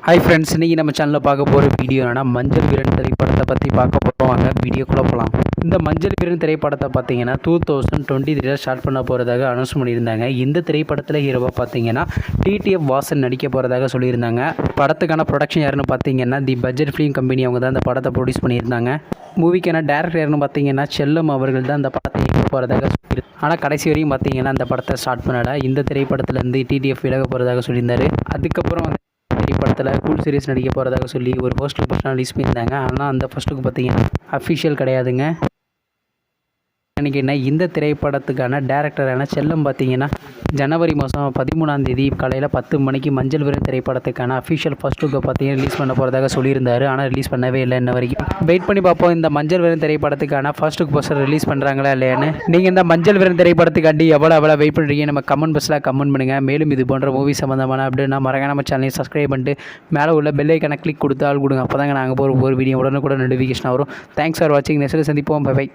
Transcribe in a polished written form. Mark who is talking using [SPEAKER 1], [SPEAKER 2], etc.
[SPEAKER 1] Hi friends, இன்றைக்கி நம்ம சேனலில் பார்க்க போகிற வீடியோ என்னன்னா மஞ்சள் வீரன் திரைப்படத்தை பற்றி பார்க்க போகிறோம். வாங்க வீடியோக்குள்ளே போகலாம். இந்த மஞ்சள் வீரன் திரைப்படத்தை பார்த்தீங்கன்னா 2023 ஸ்டார்ட் பண்ண போகிறதாக அனௌன்ஸ் பண்ணியிருந்தாங்க. இந்த திரைப்படத்தில் ஹீரோவாக பார்த்தீங்கன்னா டிடிஎஃப் வாசன் நடிக்க போகிறதாக சொல்லியிருந்தாங்க. படத்துக்கான ப்ரொடக்ஷன் யாருன்னு பார்த்தீங்கன்னா தி பட்ஜெட் ஃபிலிம் கம்பெனி அவங்க தான் இந்த படத்தை ப்ரொடியூஸ் பண்ணியிருந்தாங்க. மூவிக்கான டேரக்டர் யாருன்னு பார்த்தீங்கன்னா செல்லம் அவர்கள் தான் இந்த படத்தை இயக்க போகிறதாக சொல்லியிருந்தாங்க. ஆனால் கடைசி வரையும் பார்த்தீங்கன்னா அந்த படத்தை ஸ்டார்ட் பண்ணலை. இந்த திரைப்படத்துலேருந்து டிடிஎஃப் விலக போகிறதாக சொல்லியிருந்தாரு. அதுக்கப்புறம் திரைப்படத்தில் கூல் சீரிஸ் நடிக்க போகிறதாக சொல்லி ஒரு போஸ்டர் ரிலீஸ் பண்ணியிருந்தாங்க. ஆனால் அந்த ஃபஸ்ட்டுக்கு பார்த்தீங்கன்னா அஃபிஷியல் கிடையாதுங்க. என்ன இந்த திரைப்படத்துக்கான டேரக்டரான செல்லம் பார்த்தீங்கன்னா ஜனவரி மாதம் 13 காலையில் 10 மணிக்கு மஞ்சள் வீரன் திரைப்படத்துக்கான அஃபிஷியல் ஃபர்ஸ்ட் லுக்கை பார்த்தீங்கன்னா ரிலீஸ் பண்ண போகிறதாக சொல்லியிருந்தாரு. ஆனால் ரிலீஸ் பண்ணவே இல்லை இன்ன வரைக்கும். வெயிட் பண்ணி பார்ப்போம் இந்த மஞ்சள் வீரன் திரைப்படத்துக்கான ஃபர்ஸ்ட் லுக் போஸ்டர் ரிலீஸ் பண்ணுறாங்களா இல்லையான்னு. நீங்கள் இந்த மஞ்சள் வீரன் திரைப்படத்துக்காண்டி எவ்வளோ வெயிட் பண்ணுறீங்க நம்ம கமெண்ட் பாக்ஸில் கமெண்ட் பண்ணுங்கள். மேலும் இது போன்ற மூவி சம்மந்தமான அப்படின்னா மறக்காம நம்ம சேனலை சப்ஸ்கிரைப் பண்ணிட்டு மேலே உள்ள பெல் ஐக்கானை கிளிக் கொடுத்து ஆள் கொடுங்க. அப்போ தாங்க நாங்கள் போகிற ஒரு வீடியோ உடனுக்குடன் நோட்டிஃபிகேஷன் வரும். தேங்க்ஸ் ஃபார் வாட்சிங். நெக்ஸ்ட் சந்திப்போம். பை.